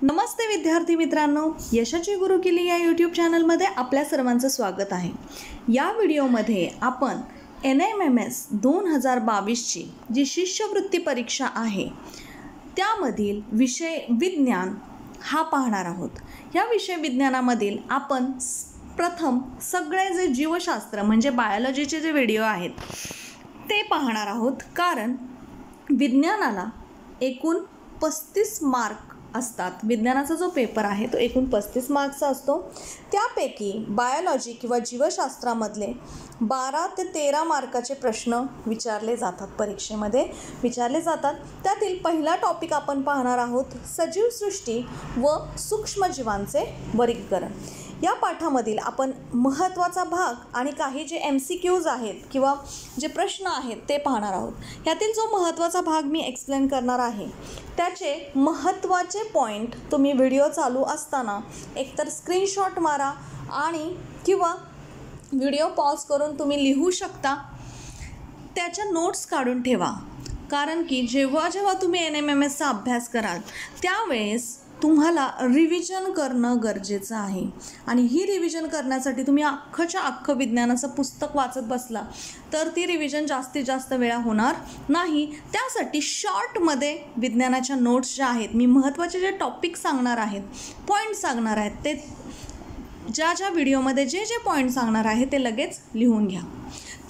नमस्ते विद्यार्थी मित्रांनो, यशाची गुरुकिल्ली या यूट्यूब चॅनलमध्ये आपल्या सर्वांचं स्वागत आहे। या व्हिडिओमध्ये आपण NMMS 2022ची जी शिष्यवृत्ती परीक्षा आहे त्यामधील विषय विज्ञान हा पाहणार आहोत। या विषय विज्ञानामधील आपण प्रथम सगळे जे जीवशास्त्र म्हणजे बायोलॉजीचे जे व्हिडिओ आहेत ते पाहणार आहोत, कारण विज्ञानाला एकूण 35 मार्क असतात। विज्ञानाचा जो पेपर आहे तो एकूण 35 मार्क्सचा असतो। त्यापैकी बायोलॉजी किंवा जीवशास्त्रामधले 12 ते 13 मार्काचे प्रश्न विचारले जातात, परीक्षेमध्ये विचारले जातात। त्यातील पहिला टॉपिक आपण पाहणार आहोत सजीवसृष्टी व सूक्ष्मजीवांचे वर्गीकरण। या पाठामधील आपण महत्त्वाचा भाग आणि काही जे MCQs आहेत किंवा जे प्रश्न आहेत ते पाहणार आहोत। यातील जो महत्त्वाचा भाग मी एक्सप्लेन करणार आहे त्याचे महत्त्वाचे पॉईंट तुम्ही व्हिडिओ चालू असताना एकतर स्क्रीनशॉट मारा आणि किंवा व्हिडिओ पॉज करून तुम्ही लिहू शकता, त्याच्या नोट्स काढून ठेवा। कारण की जेव्हा तुम्ही NMMSचा अभ्यास कराल त्यावेळेस तुम्हाला रिव्हिजन करणं गरजेचं आहे आणि ही रिव्हिजन करण्यासाठी तुम्ही अख्खं विज्ञानाचं पुस्तक वाचत बसला तर ती रिव्हिजन जास्तीत जास्त वेळा होणार नाही। त्यासाठी शॉर्टमध्ये विज्ञानाच्या नोट्स ज्या आहेत, मी महत्त्वाचे जे टॉपिक सांगणार आहेत, पॉईंट सांगणार आहेत, ते ज्या व्हिडिओमध्ये जे पॉईंट सांगणार आहे ते लगेच लिहून घ्या।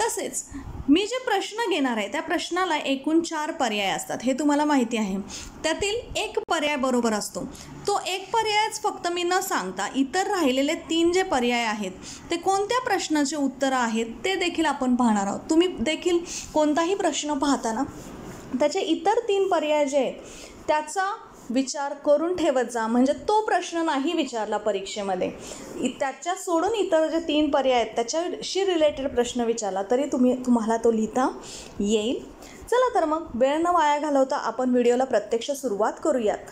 तसेच मी जे प्रश्न घेणार आहे त्या प्रश्नाला एकूण 4 पर्याय असतात, हे तुम्हाला माहिती आहे। त्यातील एक पर्याय बरोबर असतो, तो एक पर्यायच फक्त मी न सांगता इतर राहिलेले 3 जे पर्याय आहेत ते कोणत्या प्रश्नाचे उत्तरं आहेत ते देखील आपण पाहणार आहोत। तुम्ही देखील कोणताही प्रश्न पाहताना त्याचे इतर 3 पर्याय जे आहेत त्याचा विचार करून ठेवत जा, म्हणजे तो प्रश्न नाही विचारला परीक्षेमध्ये, त्याच्या सोडून इतर जे 3 पर्याय आहेत त्याच्याशी रिलेटेड प्रश्न विचारला तरी तुम्हाला तो लिहिता येईल। चला तर मग वेळ न वाया घालवता आपण व्हिडिओला प्रत्यक्ष सुरुवात करूयात।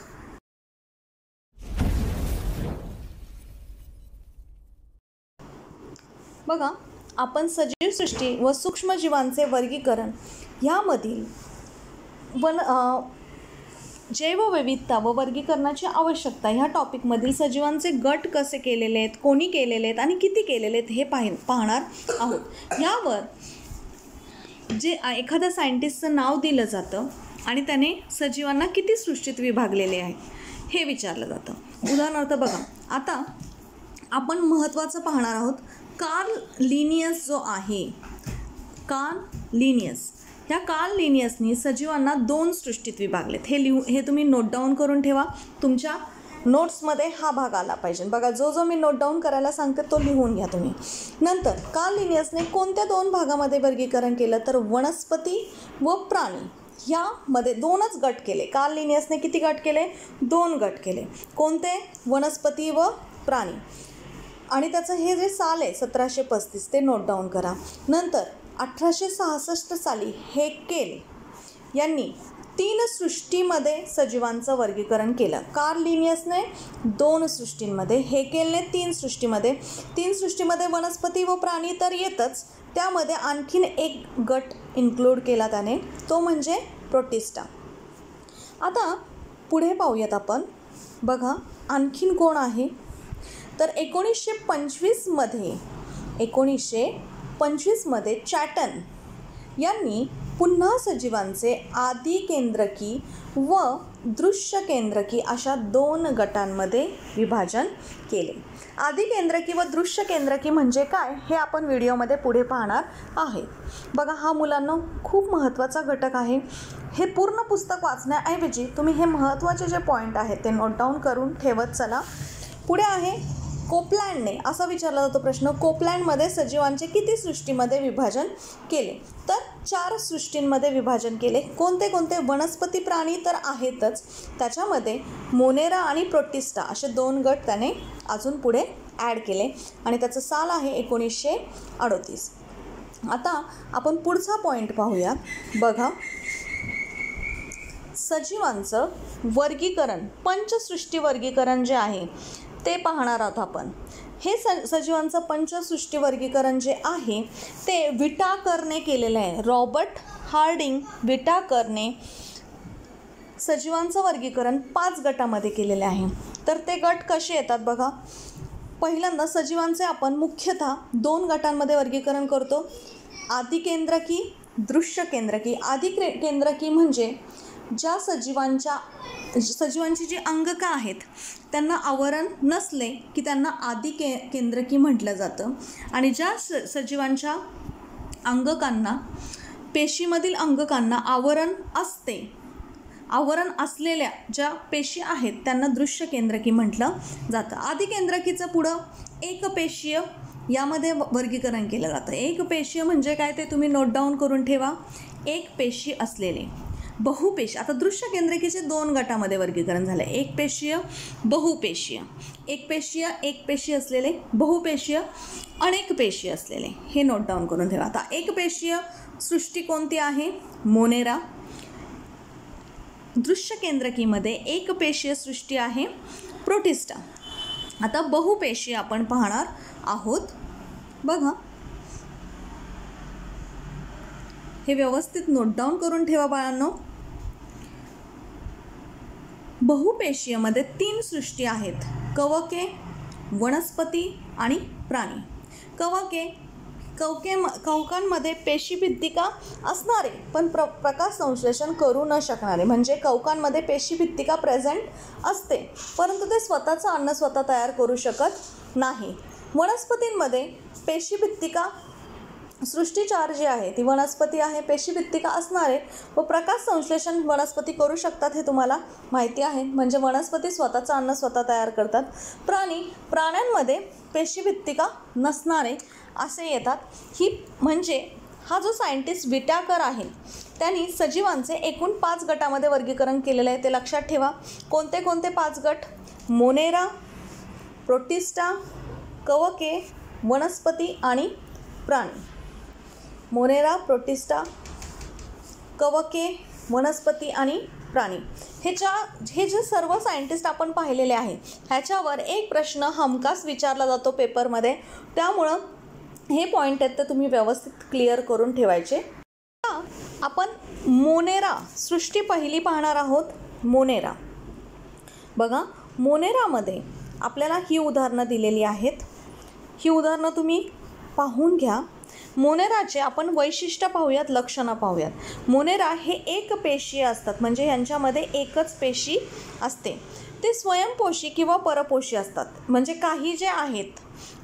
बघा, आपण सजीवसृष्टी व सूक्ष्मजीवांचे वर्गीकरण यामधील जैवविविधता व वर्गीकरणाची आवश्यकता ह्या टॉपिकमधील सजीवांचे गट कसे केलेले आहेत, कोणी केलेले आहेत आणि किती केलेले आहेत हे पाहणार आहोत। यावर जे एखाद्या सायंटिस्टचं नाव दिलं जातं आणि त्याने सजीवांना किती सृष्टीत विभागलेले आहे हे विचारलं जातं। उदाहरणार्थ बघा, आता आपण महत्त्वाचं पाहणार आहोत कार्ल लिनियस जो आहे, कार्ल लिनियस, ह्या कार्ल लिनियसनी सजीवांना 2 सृष्टीत विभागलेत। हे तुम्ही नोट डाऊन करून ठेवा, तुमच्या नोट्समध्ये हा भाग आला पाहिजे। बघा, जो मी नोट डाऊन करायला सांगते तो लिहून घ्या तुम्ही। नंतर कार्ल लिनियसने कोणत्या 2 भागामध्ये वर्गीकरण केलं तर वनस्पती व प्राणी ह्यामध्ये 2च गट केले। कार्ल लिनियसने किती गट केले? 2 गट केले। कोणते? वनस्पती व प्राणी। आणि त्याचं हे जे साल आहे 1735 ते नोट डाऊन करा। नंतर 1866 साली हेकेल यांनी 3 सृष्टीमध्ये सजीवांचं वर्गीकरण केलं। कार्ल लिनियसने 2 सृष्टींमध्ये, हेकेलने 3 सृष्टीमध्ये। 3 सृष्टीमध्ये वनस्पती व प्राणी तर येतच, त्यामध्ये आणखीन एक गट इन्क्लूड केला त्याने, तो म्हणजे प्रोटिस्टा। आता पुढे पाहूयात आपण। बघा, आणखीन कोण आहे तर 1925 मध्ये चॅटन यांनी पुन्हा सजीवांचे आदी केंद्रकी व दृश्य केंद्रकी अशा 2 गटांमध्ये विभाजन केले। आदी केंद्रकी व दृश्य केंद्रकी म्हणजे काय हे आपण व्हिडिओमध्ये पुढे पाहणार आहे। बघा, हा मुलांना खूप महत्त्वाचा घटक आहे। हे पूर्ण पुस्तक वाचण्याऐवजी तुम्ही हे महत्त्वाचे जे पॉईंट आहेत ते नोट डाऊन करून ठेवत चला। पुढे आहे कोपलँडने, असा विचारला जातो प्रश्न, कोपलँडमध्ये सजीवांचे किती सृष्टीमध्ये विभाजन केले तर 4 सृष्टींमध्ये विभाजन केले। कोणते कोणते? वनस्पती प्राणी तर आहेतच, त्याच्यामध्ये मोनेरा आणि प्रोटिस्टा असे 2 गट त्याने अजून पुढे ॲड केले आणि त्याचं साल आहे 1938। आता आपण पुढचा पॉईंट पाहूया। बघा, सजीवांचं वर्गीकरण, पंचसृष्टी वर्गीकरण जे आहे ते पाहणार आहोत आपण। हे सजीवांचं पंचसृष्टी वर्गीकरण जे आहे ते विटाकरने केलेलं आहे। रॉबर्ट हार्डिंग विटाकरने सजीवांचं वर्गीकरण 5 गटामध्ये केलेले आहे। तर ते गट कसे येतात बघा. पहिल्यांदा सजीवांचे आपण मुख्यतः 2 गटांमध्ये वर्गीकरण करतो. आदिकेंद्रकी, दृश्य केंद्रकी. आदिकेंद्रकी म्हणजे ज्या सजीवांची जी अंगकं आहेत त्यांना आवरण नसले की त्यांना केंद्रकी म्हटलं जातं. आणि ज्या सजीवांच्या अंगकांना, पेशीमधील अंगकांना आवरण असते, आवरण असलेल्या ज्या पेशी आहेत त्यांना दृश्य केंद्रकी म्हटलं जातं. आदिकेंद्रकीचं पुढं एकपेशीय यामध्ये वर्गीकरण केलं जातं. एकपेशीय म्हणजे काय ते तुम्ही नोट डाऊन करून ठेवा. एक पेशी असलेले. बहुपेशी, आता दृश्य केंद्रकीचे 2 गटामध्ये वर्गीकरण झालं. एकपेशीय, बहुपेशीय. एकपेशीय एक पेशी असलेले, बहुपेशीय अनेक पेशी असलेले. हे नोट डाऊन करून ठेवा. आता एकपेशीय सृष्टी कोणती आहे? मोनेरा. दृश्य केंद्रकीमध्ये एकपेशीय सृष्टी आहे प्रोटिस्टा. आता बहुपेशीय आपण पाहणार आहोत. बघा, हे व्यवस्थित नोट डाऊन करून ठेवा बाळांनो. बहुपेशीयमध्ये 3 सृष्टी आहेत. कवके, वनस्पती आणि प्राणी. कवकांमध्ये पेशीभित्तिका असणारे पण प्रकाश संश्लेषण करू न शकणारे, म्हणजे कवकांमध्ये पेशीभित्तिका प्रेझेंट असते परंतु ते स्वतःचं अन्न स्वतः तयार करू शकत नाही. वनस्पतींमध्ये पेशीभित्तिका सृष्टी 4 जी आहे ती वनस्पती आहे. पेशीभित्तिका असणारे व प्रकाश संश्लेषण वनस्पती करू शकतात हे तुम्हाला माहिती आहे, म्हणजे वनस्पती स्वतःचं अन्न स्वतः तयार करतात. प्राण्यांमध्ये पेशीभित्तिका नसणारे असे येतात. ही म्हणजे हा जो सायंटिस्ट विटॅकर आहे त्यांनी सजीवांचे एकूण 5 गटामध्ये वर्गीकरण केलेलं आहे. ते लक्षात ठेवा. कोणते कोणते 5 गट? मोनेरा, प्रोटिस्टा, कवके, वनस्पती आणि प्राणी. मोनेरा, प्रोटिस्टा, कवके, वनस्पती आणि प्राणी. हे जे सर्व सायंटिस्ट आपण पाहिलेले आहे ह्याच्यावर एक प्रश्न हमखास विचारला जातो पेपरमध्ये. त्यामुळं हे पॉईंट आहेत तर तुम्ही व्यवस्थित क्लिअर करून ठेवायचे. आपण मोनेरा सृष्टी पहिली पाहणार आहोत. मोनेरा बघा, मोनेरामध्ये आपल्याला ही उदाहरणं दिलेली आहेत. ही उदाहरणं तुम्ही पाहून घ्या. मोनेराचे आपण वैशिष्ट्य पाहूयात, लक्षणं पाहूयात. मोनेरा हे एकपेशीय असतात, म्हणजे यांच्यामध्ये एकच पेशी असते. ते स्वयंपोषी किंवा परपोषी असतात, म्हणजे काही जे आहेत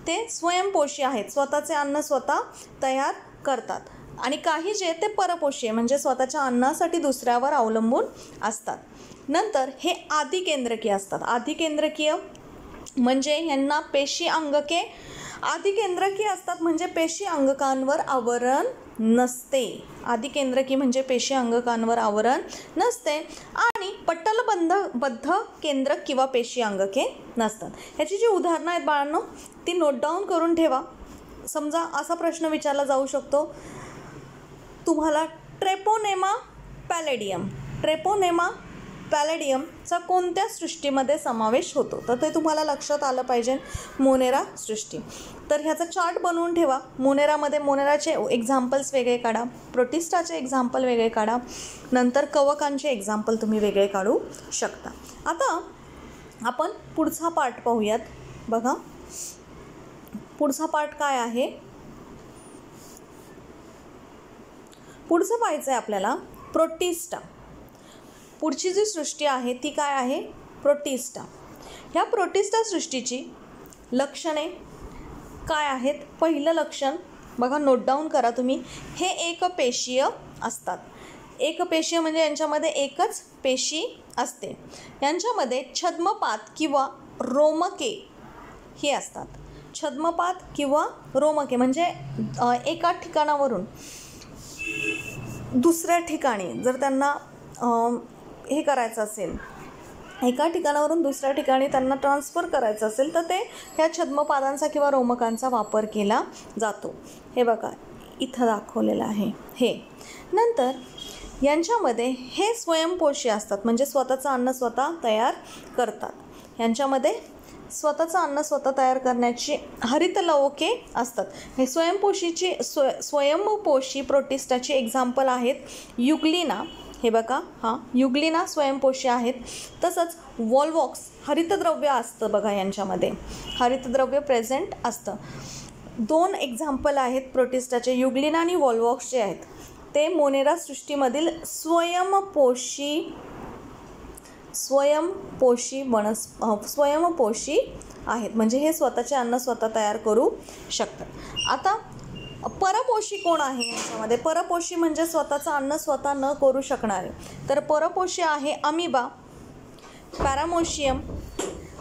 ते स्वयंपोषी आहेत, स्वतःचे अन्न स्वतः तयार करतात. आणि काही जे ते परपोषी आहे, म्हणजे स्वतःच्या अन्नासाठी दुसऱ्यावर अवलंबून असतात. नंतर हे आदिकेंद्रकीय असतात. आदिकेंद्रकीय म्हणजे यांना पेशी अंगके आदिकेंद्रकी असतात, म्हणजे पेशी अंगकांवर आवरण नसते. आदिकेंद्रकी म्हणजे पेशी अंगकांवर आवरण नसते आणि पटलबद्ध केंद्रक किंवा पेशी अंगके नसतात. ह्याची जी उदाहरणं आहेत बाळांनो ती नोट डाऊन करून ठेवा. समजा असा प्रश्न विचारला जाऊ शकतो तुम्हाला, ट्रेपोनेमा पॅलेडियमचा कोणत्या सृष्टीमध्ये समावेश होतो? तर ते तुम्हाला लक्षात आलं पाहिजे. मोनेरा सृष्टी. तर ह्याचा चार्ट बनवून ठेवा. मोनेराचे एक्झाम्पल्स वेगळे काढा, प्रोटिस्टाचे एक्झाम्पल वेगळे काढा, नंतर कवकांचे एक्झाम्पल तुम्ही वेगळे काढू शकता. आता आपण पुढचा पार्ट पाहूयात. बघा, पुढचा पार्ट काय आहे? पुढचं पाहायचं आहे आपल्याला प्रोटिस्टा. पुढची जी सृष्टी आहे ती काय आहे? प्रोटिस्टा. ह्या प्रोटिस्टा सृष्टीची लक्षणे काय आहेत? पहिलं लक्षण बघा, नोट डाऊन करा तुम्ही. हे एकपेशीय असतात. एकपेशीय म्हणजे यांच्यामध्ये एकच पेशी असते. यांच्यामध्ये छद्मपात किंवा रोमके हे असतात. छद्मपात किंवा रोमके म्हणजे एका ठिकाणावरून दुसऱ्या ठिकाणी जर त्यांना हे करायचं असेल, एका ठिकाणावरून दुसऱ्या ठिकाणी त्यांना ट्रान्सफर करायचं असेल तर ते ह्या छद्मपादांचा किंवा रोमकांचा वापर केला जातो. हे बघा इथं दाखवलेलं आहे हे. नंतर यांच्यामध्ये हे स्वयंपोषी असतात, म्हणजे स्वतःचं अन्न स्वतः तयार करतात. यांच्यामध्ये स्वतःचं अन्न स्वतः तयार करण्याची हरितलवके असतात. हे स्वयंपोषी प्रोटिस्टाची एक्झाम्पल आहेत युग्लिना हे बघा, हा युग्लिना स्वयंपोषी आहेत. तसंच वॉल्वॉक्स हरितद्रव्य असतं बघा, यांच्यामध्ये हरितद्रव्य प्रेझेंट असतं. 2 एक्झाम्पल आहेत प्रोटिस्टाचे, युग्लिना आणि वॉल्वॉक्स जे आहेत ते मोनेरा सृष्टीमधील स्वयंपोषी आहेत, म्हणजे हे स्वतःचे अन्न स्वतः तयार करू शकतात. आता परपोषी कोण आहे याच्यामध्ये? परपोषी म्हणजे स्वतःचं अन्न स्वतः न करू शकणारे. तर परपोषी आहे अमिबा, पॅरामोशियम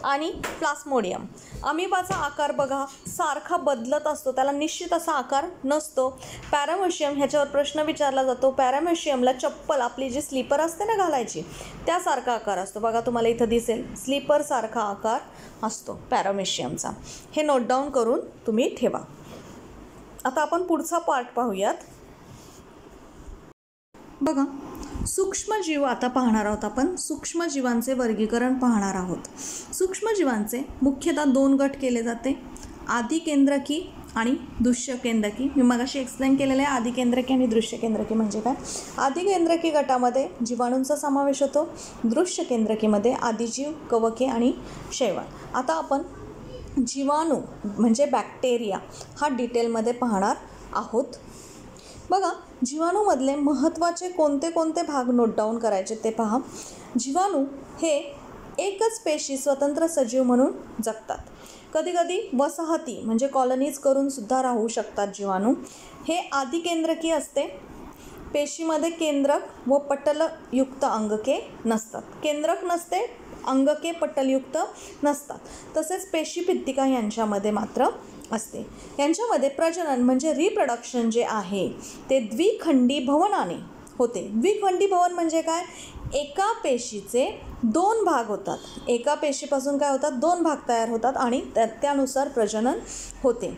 आणि प्लास्मोडियम. अमिबाचा आकार बघा सारखा बदलत असतो, त्याला निश्चित असा आकार नसतो. पॅरामोशियम, ह्याच्यावर प्रश्न विचारला जातो. पॅरामोशियमला चप्पल आपली जी स्लीपर असते ना घालायची, त्यासारखा आकार असतो बघा, तुम्हाला इथं दिसेल स्लीपरसारखा आकार असतो पॅरामोशियमचा. हे नोट डाऊन करून तुम्ही ठेवा. आता आपण पुढचा पार्ट पाहूयात. बघा, सूक्ष्मजीव आता पाहणार आहोत आपण. सूक्ष्मजीवांचे वर्गीकरण पाहणार आहोत. सूक्ष्मजीवांचे मुख्यतः 2 गट केले जाते, आदिकेंद्रकी आणि दृश्यकेंद्रकी. मी मगाशी एक्सप्लेन केलेलं आहे आदिकेंद्रकी आणि दृश्यकेंद्रकी म्हणजे काय. आदिकेंद्रकी गटामध्ये जीवाणूंचा समावेश होतो, दृश्यकेंद्रकीमध्ये आदिजीव, कवके आणि शैवाल. आता आपण जीवाणू म्हणजे बॅक्टेरिया हा डिटेलमध्ये पाहणार आहोत. बघा, जीवाणूमधले महत्त्वाचे कोणते कोणते भाग नोट डाऊन करायचे ते पहा. जीवाणू हे एकच पेशी स्वतंत्र सजीव म्हणून जगतात. कधीकधी वसाहती म्हणजे कॉलनीज करून सुद्धा राहू शकतात जीवाणू. हे आदिकेंद्रकी असते. पेशीमध्ये केंद्रक व पटलयुक्त अंगके नसतात. केंद्रक नसते, अंगके पटलयुक्त नसतात. तसेच पेशीभित्तिका यांच्यामध्ये मात्र असते. यांच्यामध्ये प्रजनन म्हणजे रिप्रोडक्शन जे आहे ते द्विखंडी भवनाने होते. द्विखंडी भवन म्हणजे काय? एका पेशीचे 2 भाग होतात. एका पेशीपासून काय होतात? 2 भाग तयार होतात आणि त्यानुसार प्रजनन होते.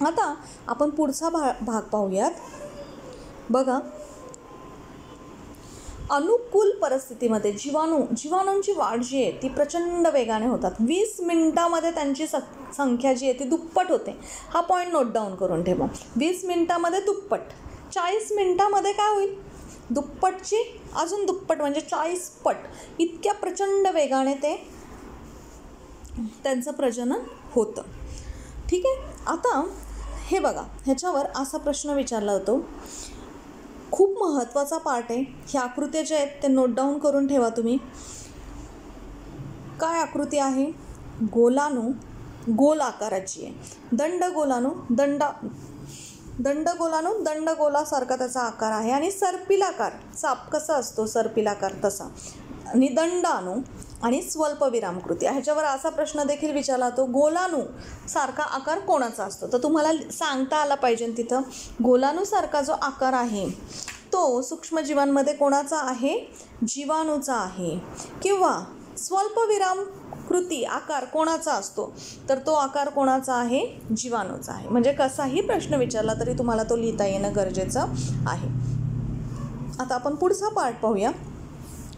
आता आपण पुढचा भाग पाहूयात. बघा, अनुकूल परिस्थितीमध्ये जीवाणूंची वाढ जी आहे ती प्रचंड वेगाने होतात. 20 मिनिटामध्ये त्यांची संख्या जी आहे ती दुप्पट होते. हा पॉईंट नोट डाऊन करून ठेवा. 20 मिनिटामध्ये दुप्पट. 40 मिनिटामध्ये काय होईल? दुप्पटची अजून दुप्पट म्हणजे 40 पट. इतक्या प्रचंड वेगाने त्यांचं प्रजनन होतं. ठीक आहे. आता हे बघा, ह्याच्यावर असा प्रश्न विचारला जातो, खूप महत्त्वाचा पार्ट आहे. ह्या आकृत्या ज्या आहेत ते नोट डाऊन करून ठेवा तुम्ही. काय आकृती आहे? गोलाणू गोल आकाराची आहे. दंडगोलासारखा त्याचा आकार आहे आणि सर्पिलाकार, साप कसा असतो सर्पिलाकार तसा, आणि दंडाणू आणि स्वल्पविरामकृती. ह्याच्यावर असा प्रश्न देखील विचारला जातो, गोलाणू सारखा आकार कोणाचा असतो? तर तुम्हाला सांगता आला पाहिजे तिथं. गोलाणूसारखा जो आकार आहे तो सूक्ष्मजीवांमध्ये कोणाचा आहे? जीवाणूचा आहे. किंवा स्वल्पविरामकृती आकार कोणाचा असतो? तर तो आकार कोणाचा आहे? जीवाणूचा आहे. म्हणजे कसाही प्रश्न विचारला तरी तुम्हाला तो लिहिता येणं गरजेचं आहे. आता आपण पुढचा पार्ट पाहूया.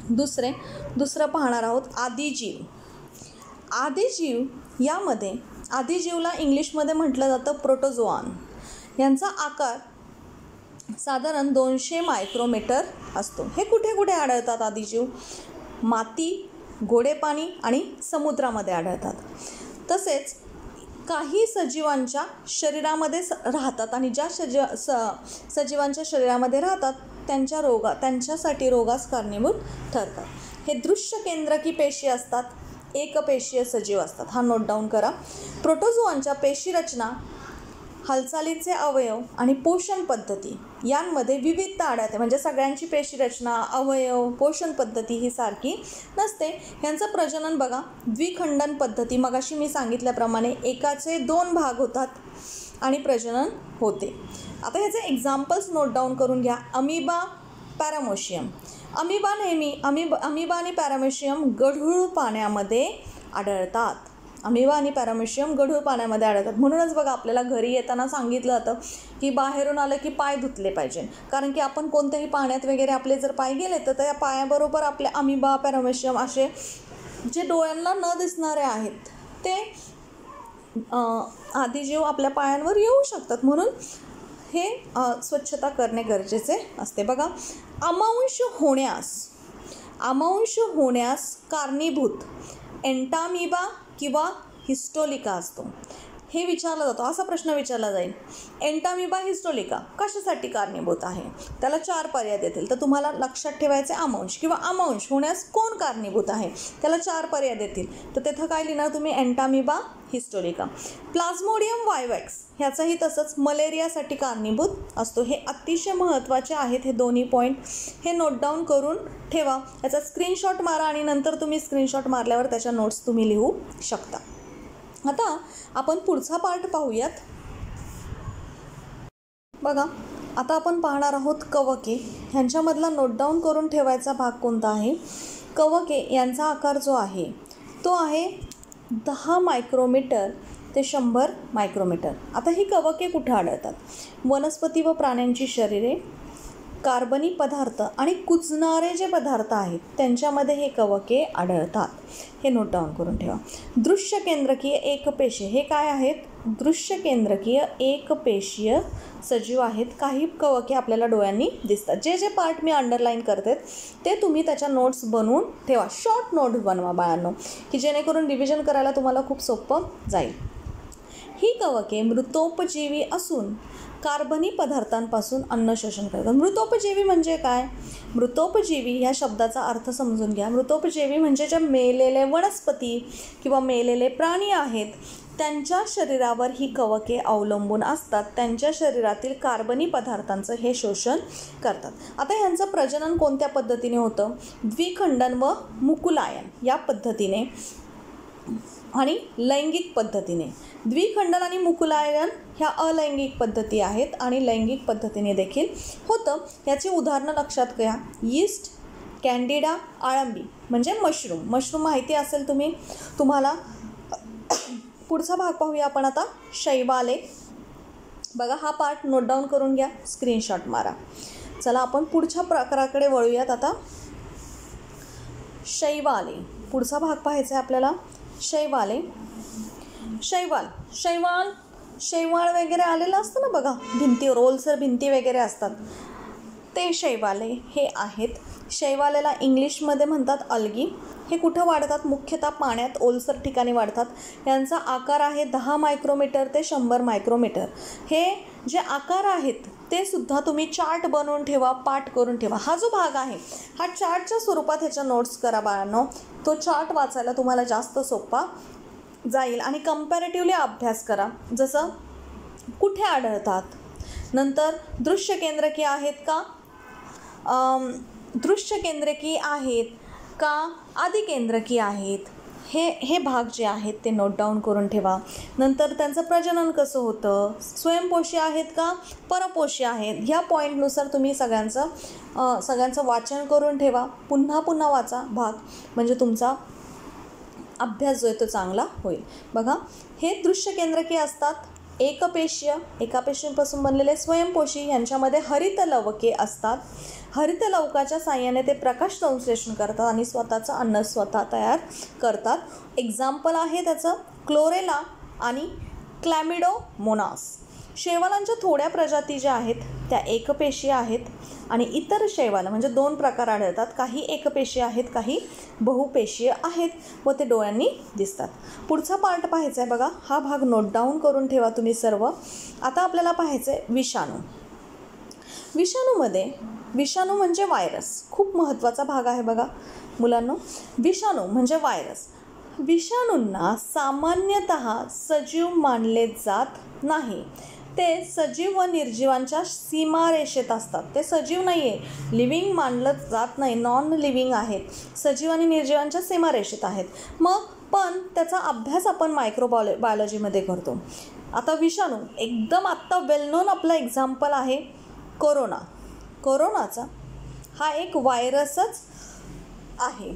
दुसरं पाहणार आहोत आदिजीव. यामध्ये आदिजीवला इंग्लिशमध्ये म्हटलं जातं प्रोटोझोआन. यांचा आकार साधारण 200 मायक्रोमीटर असतो. हे कुठे कुठे आढळतात आदिजीव? माती, गोडेपाणी आणि समुद्रामध्ये आढळतात. तसेच काही सजीवांच्या शरीरामध्ये राहतात आणि ज्या सजीवांच्या शरीरामध्ये राहतात त्यांच्यासाठी रोगास कारणीभूत ठरतात. हे दृश्यकेंद्रकी पेशी असतात, एकपेशीय सजीव असतात. हा नोट डाऊन करा. प्रोटोझोआंच्या पेशी रचना, हालचालीचे अवयव आणि पोषण पद्धती यांमध्ये विविधता आढळते. म्हणजे सगळ्यांची पेशी रचना, अवयव, पोषण पद्धती ही सारखी नसते. यांचं प्रजनन बघा, द्विखंडन पद्धती, मगाशी मी सांगितल्याप्रमाणे एकाचे 2 भाग होतात आणि प्रजनन होते. आता ह्याचे एक्झाम्पल्स नोट डाऊन करून घ्या. अमिबा, पॅरामोशियम. अमिबा आणि पॅरामोशियम गढूळ पाण्यामध्ये आढळतात. म्हणूनच बघा आपल्याला घरी येताना सांगितलं जातं की बाहेरून आलं की पाय धुतले पाहिजे. कारण की आपण कोणत्याही पाण्यात वगैरे आपले जर पाय गेले तर त्या पायाबरोबर आपले अमिबा, पॅरामोशियम असे जे डोळ्यांना न दिसणारे आहेत ते आदिजीव आपल्या पायांवर येऊ शकतात. म्हणून हे स्वच्छता करणे गरजेचे असते. बघा, अमांश होण्यास कारणीभूत एंटामिबा किंवा हिस्टोलिका असतो. हे विचारलं जातो, असा प्रश्न विचारला जाईल. एंटामिबा हिस्टोलिका कशासाठी कारणीभूत आहे? त्याला 4 पर्याय देतील. तर तुम्हाला लक्षात ठेवायचे अमांश किंवा अमांश होण्यास कोण कारणीभूत आहे, त्याला 4 पर्याय देतील. तर तिथं काय लिहिणार तुम्ही? एंटामिबा हिस्टोलिका. प्लाझ्मोडियम वायवॅक्स ह्याचंही तसंच मलेरियासाठी कारणीभूत असतो. हे अतिशय महत्त्वाचे आहेत हे दोन्ही पॉईंट. हे नोट डाऊन करून ठेवा. याचा स्क्रीनशॉट मारा आणि नंतर तुम्ही स्क्रीनशॉट मारल्यावर त्याच्या नोट्स तुम्ही लिहू शकता. आता आपण पुढचा पार्ट पाहूयात. बघा, आता आपण पाहणार आहोत कवके. ह्यांच्यामधला नोट डाऊन करून ठेवायचा भाग कोणता आहे? कवके यांचा आकार जो आहे तो आहे 10 मायक्रोमीटर ते 100 मायक्रोमीटर. आता ही कवके कुठे आढळतात? वनस्पती व प्राण्यांची शरीरे, कार्बनी पदार्थ आणि कुजणारे जे पदार्थ आहेत त्यांच्यामध्ये हे कवके आढळतात. हे नोट डाऊन करून ठेवा. दृश्य केंद्रकीय एकपेशीय हे काय आहेत? दृश्य केंद्रकीय एकपेशीय सजीव आहेत. काही कवके आपल्याला डोळ्यांनी दिसतात. जे जे पार्ट मी अंडरलाईन करते ते तुम्ही त्याच्या नोट्स बनवून ठेवा. शॉर्ट नोट्स बनवा बाळांनो, की जेणेकरून रिव्हिजन करायला तुम्हाला खूप सोपं जाईल. ही कवके मृतोपजीवी असून कार्बनी पदार्थांपासून अन्न शोषण करतात. मृतोपजीवी म्हणजे काय? मृतोपजीवी ह्या शब्दाचा अर्थ समजून घ्या. मृतोपजीवी म्हणजे ज्या मेलेले वनस्पती किंवा मेलेले प्राणी आहेत त्यांच्या शरीरावर ही कवके अवलंबून असतात. त्यांच्या शरीरातील कार्बनी पदार्थांचं हे शोषण करतात. आता ह्यांचं प्रजनन कोणत्या पद्धतीने होतं? द्विखंडन व मुकुलायन या पद्धतीने आणि लैंगिक पद्धतीने. द्विखंडन आणि मुकुलायन ह्या अलैंगिक पद्धती आहेत आणि लैंगिक पद्धतीने देखील होतं. याची उदाहरणं लक्षात घ्या. यीस्ट, कॅन्डिडा, आळंबी म्हणजे मशरूम माहिती असेल तुम्हाला. पुढचा भाग पाहूया आपण आता. शैवाले. बघा, हा पार्ट नोट डाऊन करून घ्या, स्क्रीनशॉट मारा. चला आपण पुढच्या प्रकाराकडे वळूयात आता. शैवाले पुढचा भाग पाहायचा आहे आपल्याला. शैवाल वगैरे आलेलं असतं ना बघा, भिंतीवर ओलसर भिंती वगैरे असतात ते शैवाले हे आहेत. शैवालेला इंग्लिशमध्ये म्हणतात अल्गी. हे कुठं वाढतात? मुख्यतः पाण्यात ओलसर ठिकाणी वाढतात. यांचा आकार आहे 10 मायक्रोमीटर ते 100 मायक्रोमीटर. हे जे आकार आहेत ते सुद्धा तुम्ही चार्ट बनवून ठेवा, पाठ करून ठेवा. हा जो भाग आहे हा चार्टच्या स्वरूपात ह्याच्या नोट्स करा बाळांनो. तो चार्ट वाचायला तुम्हाला जास्त सोपा जाईल आणि कंपॅरेटिव्हली अभ्यास करा. जसं कुठे आढळतात, नंतर दृश्य केंद्रकीय आहेत का, दृश्य केंद्रकीय आहेत का आदिकेंद्रकीय आहेत, हे भाग जे आहेत ते नोट डाऊन करून ठेवा. नंतर त्यांचं प्रजनन कसं होतं, स्वयंपोषी आहेत का परपोषी आहेत, ह्या पॉईंटनुसार तुम्ही सगळ्यांचं वाचन करून ठेवा. पुन्हा वाचा भाग, म्हणजे तुमचा अभ्यास जो आहे तो चांगला होईल. बघा, हे दृश्य केंद्रकीय असतात. एकपेशीय, एकापेशीपासून बनलेले. स्वयंपोषी, यांच्यामध्ये हरित लवके असतात. हरित लवकाच्या साहाय्याने ते प्रकाश संश्लेषण करतात आणि स्वतःचं अन्न स्वतः तयार करतात. एक्झाम्पल आहे त्याचं क्लोरेला आणि क्लॅमिडोमोनास. शैवालांच्या थोड्या प्रजाती ज्या आहेत त्या एकपेशीय आहेत आणि इतर शैवाल म्हणजे 2 प्रकार आढळतात. काही एकपेशीय आहेत, काही बहुपेशीय आहेत व ते डोळ्यांनी दिसतात. पुढचा पार्ट पाहायचा आहे बघा. हा भाग नोट डाऊन करून ठेवा तुम्ही सर्व. आता आपल्याला पाहायचं आहे विषाणू. विषाणू म्हणजे व्हायरस. खूप महत्त्वाचा भाग आहे बघा मुलांनो. विषाणू म्हणजे व्हायरस. विषाणूंना सामान्यतः सजीव मानले जात नाही. ते सजीव व निर्जीवांच्या सीमारेषेत असतात. ते सजीव नाही आहे, लिव्हिंग मानलं जात नाही, नॉन लिव्हिंग आहेत. सजीव आणि निर्जीवांच्या सीमारेषेत आहेत. पण त्याचा अभ्यास आपण मायक्रोबायोलॉजीमध्ये करतो. आता विषाणू एकदम आत्ता वेल नोन आपला एक्झाम्पल आहे कोरोना. कोरोनाचा हा एक व्हायरसच आहे.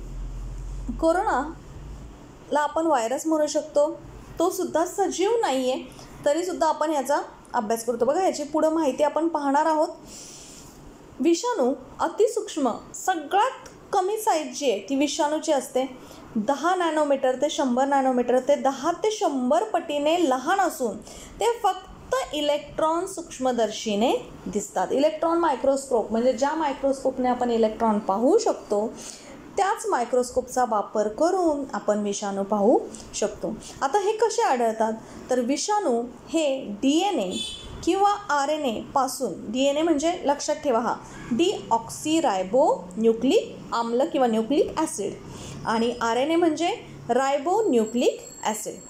कोरोनाला आपण व्हायरस म्हणू शकतो. तो सुद्धा सजीव नाही आहे, तरीसुद्धा आपण ह्याचा अभ्यास करतो. बघा, ह्याची पुढं माहिती आपण पाहणार आहोत. विषाणू अतिसूक्ष्म, सगळ्यात कमी साईज जी आहे ती विषाणूची असते. 10 नॅनोमीटर ते 100 नॅनोमीटर ते 10 ते 100 पटीने लहान असून ते फक्त फक्त इलेक्ट्रॉन सूक्ष्मदर्शीने दिसतात. इलेक्ट्रॉन मायक्रोस्कोप म्हणजे ज्या मायक्रोस्कोपने आपण इलेक्ट्रॉन पाहू शकतो त्याच मायक्रोस्कोपचा वापर करून आपण विषाणू पाहू शकतो. आता हे कसे आढळतात तर विषाणू हे DNA किंवा RNA पासून, DNA म्हणजे लक्षात ठेवा हा डीऑक्सीरायबो न्यूक्लिक आम्ल किंवा न्यूक्लिक ॲसिड आणि RNA म्हणजे रायबो न्यूक्लिक ॲसिड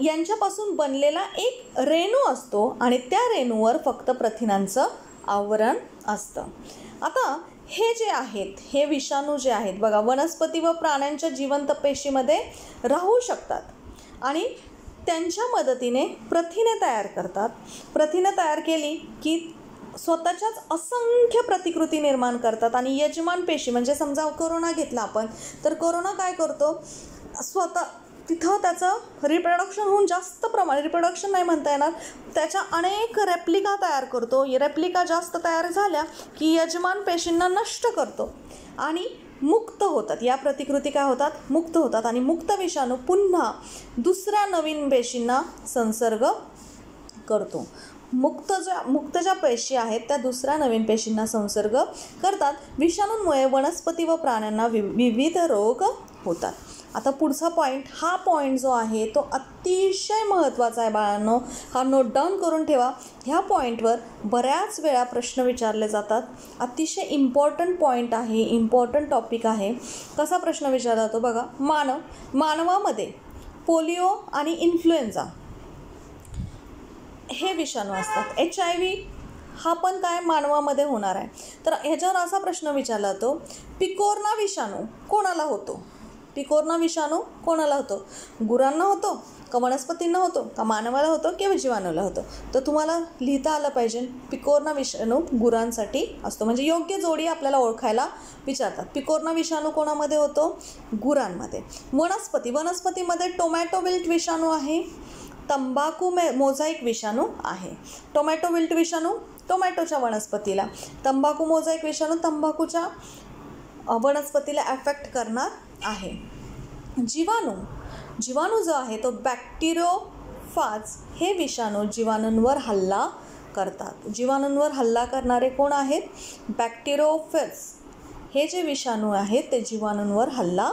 यांच्यापासून बनलेला एक रेणू असतो आणि त्या रेणूवर फक्त प्रथिनांचं आवरण असतं. आता हे जे आहेत हे विषाणू जे आहेत बघा वनस्पती व प्राण्यांच्या जिवंत पेशीमध्ये राहू शकतात आणि त्यांच्या मदतीने प्रथिने तयार करतात. प्रथिने तयार केली की स्वतःच्याच असंख्य प्रतिकृती निर्माण करतात आणि यजमान पेशी म्हणजे समजा कोरोना घेतला आपण तर कोरोना काय करतो स्वतः तिथं त्याचं रिप्रोडक्शन होऊन जास्त प्रमाणात, रिप्रोडक्शन नाही म्हणता येणार, त्याच्या अनेक रेप्लिका तयार करतो. रेप्लिका जास्त तयार झाल्या की यजमान पेशींना नष्ट करतो आणि मुक्त होतात. या प्रतिकृती काय होतात मुक्त होतात आणि मुक्त विषाणू पुन्हा दुसऱ्या नवीन पेशींना संसर्ग करतो. मुक्त ज्या पेशी आहेत त्या दुसऱ्या नवीन पेशींना संसर्ग करतात. विषाणूंमुळे वनस्पती व प्राण्यांना विविध रोग होतात. आता पुढचा पॉईंट, हा पॉईंट जो आहे तो अतिशय महत्त्वाचा आहे बाळांनो, हा नोट डाऊन करून ठेवा. ह्या पॉईंटवर बऱ्याच वेळा प्रश्न विचारले जातात. अतिशय इम्पॉर्टंट पॉईंट आहे, इम्पॉर्टंट टॉपिक आहे. कसा प्रश्न विचारला जातो बघा, मानवामध्ये पोलिओ आणि इन्फ्लुएन्झा हे विषाणू असतात. HIV हा पण काय मानवामध्ये होणार आहे. तर ह्याच्यावर असा प्रश्न विचारला जातो, पिकोर्ना विषाणू कोणाला होतो? पिकोर्ना विषाणू कोणाला होतो? गुरांना होतो का वनस्पतींना होतो का मानवाला होतो किंवा जीवाणूला होतो? तर तुम्हाला लिहिता आलं पाहिजे पिकोर्ना विषाणू गुरांसाठी असतो. म्हणजे योग्य जोडी आपल्याला ओळखायला विचारतात. पिकोर्ना विषाणू कोणामध्ये होतो? गुरांमध्ये. वनस्पतीमध्ये टोमॅटो विल्ट विषाणू आहे, तंबाखू मोझाईक विषाणू आहे. टोमॅटो विल्ट विषाणू टोमॅटोच्या वनस्पतीला, तंबाखू मोझाईक विषाणू तंबाखूच्या वनस्पतीला अफेक्ट करणार आहे. जीवाणू जो आहे तो बॅक्टेरियोफाज हे विषाणू जीवाणूंवर हल्ला करतात. जीवाणूंवर हल्ला करणारे कोण आहेत? बॅक्टेरियोफेज हे जे विषाणू आहेत ते जीवाणूंवर हल्ला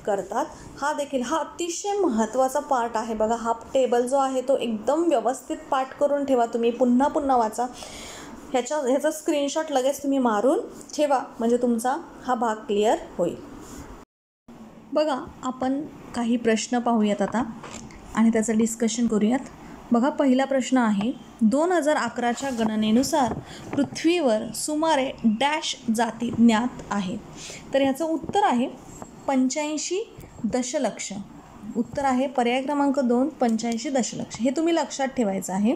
करतात. हा अतिशय महत्त्वाचा पार्ट आहे बघा. हा टेबल जो आहे तो एकदम व्यवस्थित पाठ करून ठेवा तुम्ही, पुन्हा वाचा. ह्याचा स्क्रीनशॉट लगेच तुम्ही मारून ठेवा म्हणजे तुमचा हा भाग क्लिअर होईल. बघा आपण काही प्रश्न पाहूयात आता आणि त्याचं डिस्कशन करूयात. बघा पहिला प्रश्न आहे, 2011च्या गणनेनुसार पृथ्वीवर सुमारे डॅश जाती ज्ञात आहेत. तर ह्याचं उत्तर आहे 85 दशलक्ष. उत्तर आहे पर्याय क्रमांक 2 85 दशलक्ष. हे तुम्ही लक्षात ठेवायचं आहे.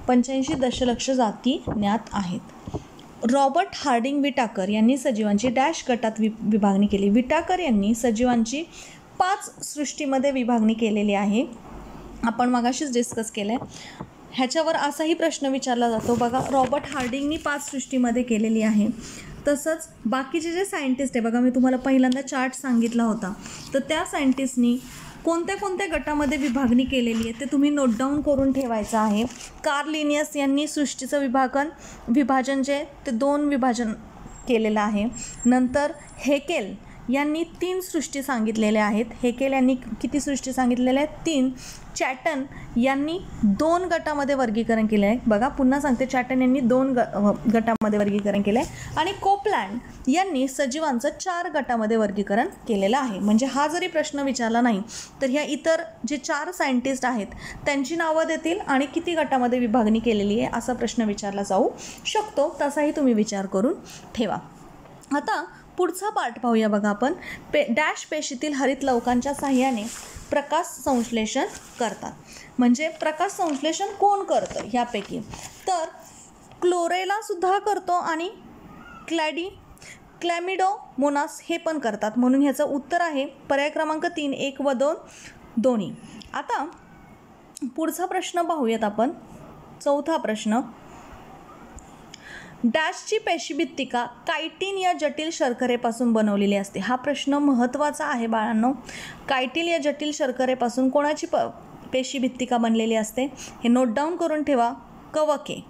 85 दशलक्ष जाती ज्ञात आहेत. रॉबर्ट हार्डिंग विटाकर यांनी सजीवांची डॅश गटात विभागणी केली. विटाकर यांनी सजीवांची 5 सृष्टीमध्ये विभागणी केलेली आहे. आपण मगाशीच डिस्कस केलं आहे. ह्याच्यावर असाही प्रश्न विचारला जातो बघा, रॉबर्ट हार्डिंगनी 5 सृष्टीमध्ये केलेली आहे. तसंच बाकीचे जे सायंटिस्ट आहे बघा, मी तुम्हाला पहिल्यांदा चार्ट सांगितला होता, तर त्या सायंटिस्टनी कोणत्या गटामध्ये विभागणी केलेली आहे ते तुम्ही नोट डाऊन करून ठेवायचं आहे. कार्ल लिनियस यांनी सृष्टीचं विभाजन जे ते 2 विभाजन केलेलं आहे. नंतर हेकेल यांनी 3 सृष्टी सांगितलेल्या आहेत. हेकेल यांनी किती सृष्टी सांगितलेल्या आहेत? 3. चॅटन यांनी 2 गटामध्ये वर्गीकरण केलं आहे. बघा पुन्हा सांगते, चॅटन यांनी 2 गटामध्ये वर्गीकरण केलं आहे आणि कोपलँड यांनी सजीवांचं 4 गटामध्ये वर्गीकरण केलेलं आहे. म्हणजे हा जरी प्रश्न विचारला नाही तर ह्या इतर जे 4 सायंटिस्ट आहेत त्यांची नावं देतील आणि किती गटामध्ये विभागणी केलेली आहे असा प्रश्न विचारला जाऊ शकतो. तसाही तुम्ही विचार करून ठेवा. आता पुढचा पार्ट पाहूया बघा आपण. डॅश पेशीतील हरित लवकांच्या साहाय्याने प्रकाश संश्लेषण करतात. म्हणजे प्रकाश संश्लेषण कोण करतं ह्यापैकी? तर क्लोरेला सुद्धा करतो आणि क्लॅमिडोमोनास हे पण करतात. म्हणून ह्याचं उत्तर आहे पर्याय क्रमांक 3 1 व 2 दोन्ही. आता पुढचा प्रश्न पाहूयात आपण. चौथा प्रश्न, डॅशची पेशीभित्तिका कायटिन या जटिल शर्करेपासून बनवलेली असते. हा प्रश्न महत्त्वाचा आहे बाळांनो. कायटिन या जटिल शर्करेपासून कोणाची पेशीभित्तिका बनलेली असते, हे नोट डाऊन करून ठेवा. कवके,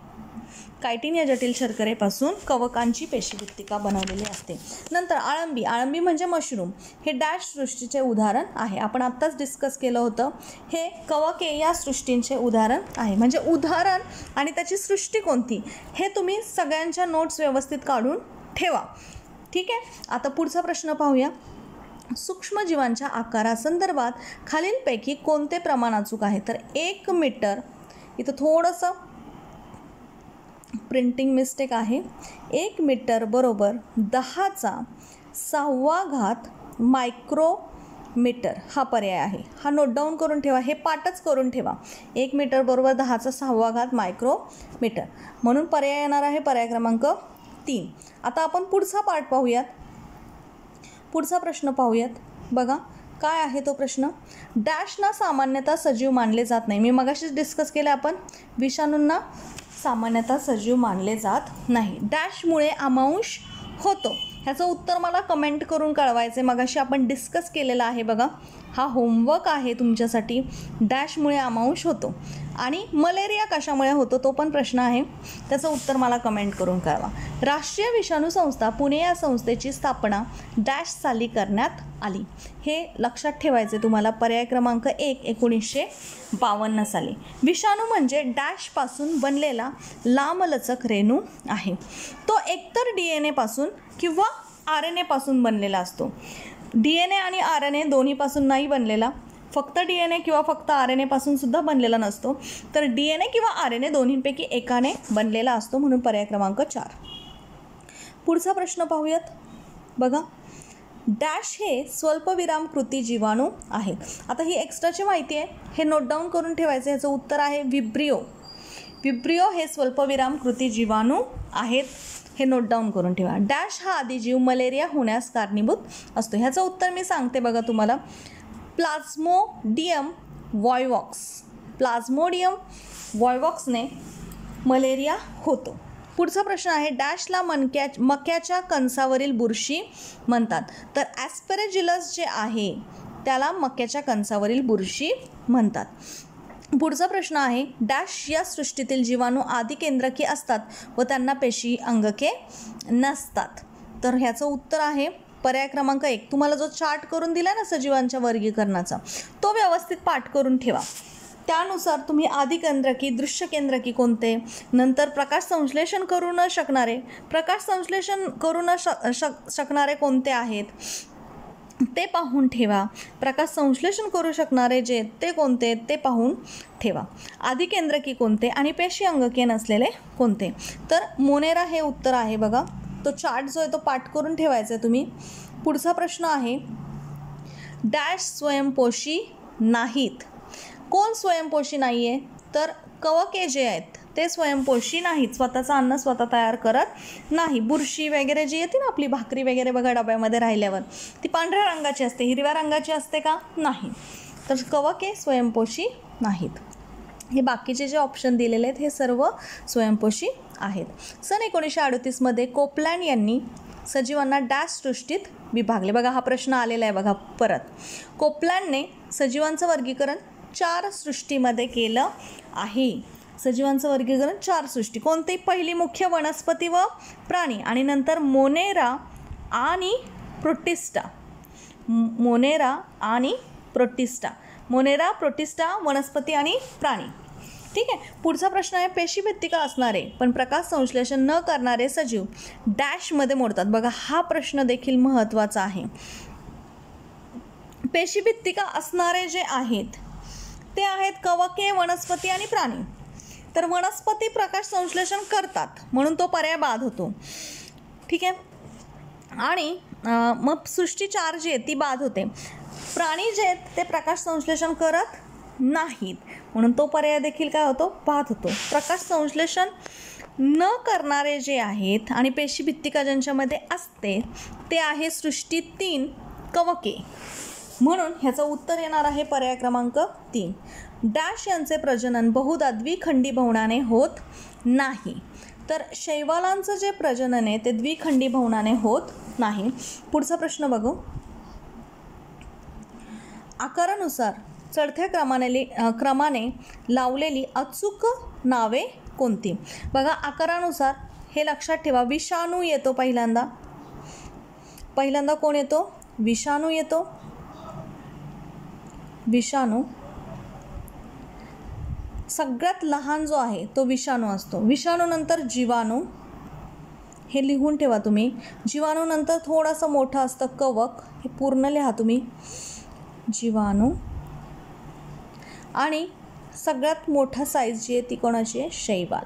कायटिन या जटिल शर्करेपासून कवकांची पेशीभित्तिका बनवलेली असते. नंतर आळंबी, आळंबी म्हणजे मशरूम, हे डॅश सृष्टीचे उदाहरण आहे. आपण आत्ताच डिस्कस केलं होतं, हे कवके या सृष्टींचे उदाहरण आहे. म्हणजे उदाहरण आणि त्याची सृष्टी कोणती हे तुम्ही सगळ्यांच्या नोट्स व्यवस्थित काढून ठेवा. ठीक आहे. आता पुढचा प्रश्न पाहूया. सूक्ष्मजीवांच्या आकारासंदर्भात खालीलपैकी कोणते प्रमाण अचूक आहे? तर 1 मीटर, इथं थोडंसं प्रिंटिंग मिस्टेक आहे. 1 मीटर बरोबर 10⁶ मायक्रोमीटर हा पर्याय आहे. हा नोट डाऊन करून ठेवा, हे पाठच करून ठेवा. 1 मीटर बरोबर 10⁶ मायक्रोमीटर, म्हणून पर्याय येणार आहे पर्याय क्रमांक 3. आता आपण पुढचा पार्ट पाहूयात. पुढचा प्रश्न पाहूयात. बघा काय आहे तो प्रश्न. डॅशना सामान्यतः सजीव मानले जात नाही. मी मगाशीच डिस्कस केलं आपण, विषाणूंना सामान्यतः सजीव मानले जात नाही. डॅशमुळे अमांश होतो. ह्याचं उत्तर मला कमेंट करून कळवायचे. मगाशी आपण डिस्कस केलेला आहे बघा, हा होमवर्क आहे तुमच्यासाठी. डॅशमुळे अमांश होतो. आणि मलेरिया कशामुळे होतो तो पण प्रश्न आहे, त्याचं उत्तर मला कमेंट करून कळवा. राष्ट्रीय विषाणू संस्था पुणे या संस्थेची स्थापना डॅश साली करण्यात आली. हे लक्षात ठेवायचे तुम्हाला. पर्याय क्रमांक 1 1952 साली. विषाणू म्हणजे डॅशपासून बनलेला लांबलचक रेणू आहे. तो एकतर DNA पासून किंवा RNA पासून बनलेला असतो. DNA आणि RNA दोन्हीपासून नाही बनलेला, फक्त DNA किंवा फक्त RNA पासून सुद्धा बनलेला नसतो. तर DNA किंवा RNA दोन्हींपैकी एकाने बनलेला असतो, म्हणून पर्याय क्रमांक 4. पुढचा प्रश्न पाहूयात. बघा, डॅश हे स्वल्पविराम कृती जीवाणू आहेत. आता ही एक्स्ट्राची माहिती आहे, हे नोट डाऊन करून ठेवायचं. ह्याचं उत्तर आहे विब्रिओ. विब्रिओ हे स्वल्पविराम कृती जीवाणू आहेत, हे नोट डाऊन करून ठेवा. डॅश हा आदिजीव मलेरिया होण्यास कारणीभूत असतो. ह्याचं उत्तर मी सांगते बघा तुम्हाला. प्लाझ्मोडियम वॉयवॉक्स, प्लाझ्मोडियम वॉयवॉक्सने मलेरिया होतो. पुढचा प्रश्न आहे. डॅशला मक्याच्या कणसावरील बुरशी म्हणतात. तर ॲस्पेरेजिलस जे आहे त्याला मक्याच्या कणसावरील बुरशी म्हणतात. पुढचा प्रश्न आहे. डॅश या सृष्टीतील जीवाणू आदिकेंद्रकी असतात व त्यांना पेशी अंगके नसतात. तर ह्याचं उत्तर आहे पर्याय क्रमांक 1. तुम्हाला जो चार्ट करून दिला ना सजीवांच्या वर्गीकरणाचा, तो व्यवस्थित पाठ करून ठेवा. त्यानुसार तुम्ही आदिकेंद्रकी, दृश्यकेंद्रकी कोणते, नंतर प्रकाश संश्लेषण करू न शकणारे, प्रकाश संश्लेषण करू न शकणारे कोणते आहेत ते पाहून ठेवा. प्रकाश संश्लेषण करू शकणारे जे ते कोणते ते पाहून ठेवा. आदिकेंद्रकी कोणते आणि पेशी अंगके नसलेले कोणते. तर मोनेरा हे उत्तर आहे बघा. तो चार्ट जो आहे तो पाठ करून ठेवायचा आहे तुम्ही. पुढचा प्रश्न आहे. डॅश स्वयंपोषी नाहीत. कोण स्वयंपोषी नाही आहे? तर कवके जे आहेत ते स्वयंपोषी नाहीत, स्वतःचं अन्न स्वतः तयार करत नाही. बुरशी वगैरे जी येते ना आपली भाकरी वगैरे बघा डब्यामध्ये राहिल्यावर, ती पांढऱ्या रंगाची असते, हिरव्या रंगाची असते का? नाही. तर कवके स्वयंपोषी नाहीत. हे बाकीचे जे ऑप्शन दिलेले आहेत हे सर्व स्वयंपोषी आहेत. सन 1938 कोपलँड यांनी सजीवांना डॅश सृष्टीत विभागले. बघा हा प्रश्न आलेला आहे बघा परत. कोपलँडने सजीवांचं वर्गीकरण 4 सृष्टीमध्ये केलं आहे. सजीवांचं वर्गीकरण 4 सृष्टी. कोणती? पहिली मुख्य वनस्पती व प्राणी, आणि नंतर मोनेरा आणि प्रोटिस्टा. मोनेरा आणि प्रोटिस्टा. मोनेरा, प्रोटिस्टा वनस्पती आणि प्राणी. ठीक आहे. पुढचा प्रश्न आहे. पेशीभित्तिका असणारे पण प्रकाश संश्लेषण न करणारे सजीव डॅशमध्ये मोडतात. बघा हा प्रश्न देखील महत्त्वाचा आहे. पेशीभित्तिका असणारे जे आहेत ते आहेत कवके, वनस्पती आणि प्राणी. तर वनस्पती प्रकाश संश्लेषण करतात म्हणून तो पर्याय बाद होतो. ठीक आहे. आणि मग सृष्टी 4 जी आहे ती बाद होते. प्राणी जे आहेत ते प्रकाश संश्लेषण करत नाहीत म्हणून तो पर्याय देखील काय होतो? बाद होतो. प्रकाश संश्लेषण न करणारे जे आहेत आणि पेशीभित्तिका ज्यांच्यामध्ये असते ते आहे सृष्टी 3 कवके. म्हणून ह्याचं उत्तर येणार आहे पर्याय क्रमांक 3. डॅश यांचे प्रजनन बहुधा द्विखंडीभवनाने होत नाही. तर शैवालांचं जे प्रजनन आहे ते द्विखंडीभवनाने होत नाही. पुढचा प्रश्न बघू. आकारानुसार चढत्या क्रमाने लावलेली अचूक नावे कोणती? बघा आकारानुसार हे लक्षात ठेवा. विषाणू येतो पहिल्यांदा कोण येतो? विषाणू येतो. विषाणू सगळ्यात लहान जो आहे तो विषाणू असतो. विषाणू नंतर जीवाणू, हे लिहून ठेवा तुम्ही. जीवाणू नंतर थोडंसं मोठं असतं कवक, हे पूर्ण लिहा तुम्ही. जीवाणू आणि सगळ्यात मोठा साईज जी आहे ती कोणाची आहे? शैवाल.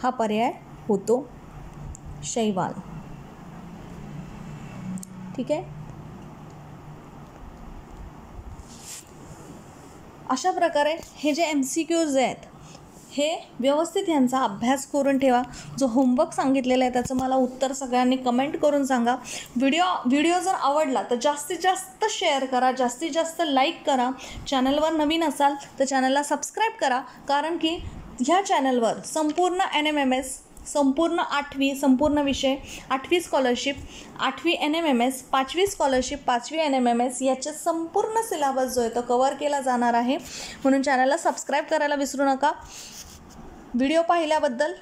हा पर्याय होतो शैवाल. ठीक आहे. अशा प्रकारे हे जे MCQs आहेत हे व्यवस्थित यांचा अभ्यास करून ठेवा. जो होमवर्क सांगितलेला आहे त्याचं मला उत्तर सगळ्यांनी कमेंट करून सांगा. व्हिडिओ जर आवडला तर जास्तीत जास्त शेअर करा, जास्तीत जास्त लाईक करा. चॅनलवर नवीन असाल तर चॅनलला सबस्क्राईब करा, कारण की ह्या चॅनलवर संपूर्ण NMMS, संपूर्ण 8वी संपूर्ण विषय, 8वी स्कॉलरशिप, 8वी NMMS, 5वी स्कॉलरशिप, 5वी NMMS याचे संपूर्ण सिलेबस जो आहे तो कव्हर केला जाणार आहे. म्हणून चॅनलला सबस्क्राईब करायला विसरू नका. व्हिडिओ पाहिल्याबद्दल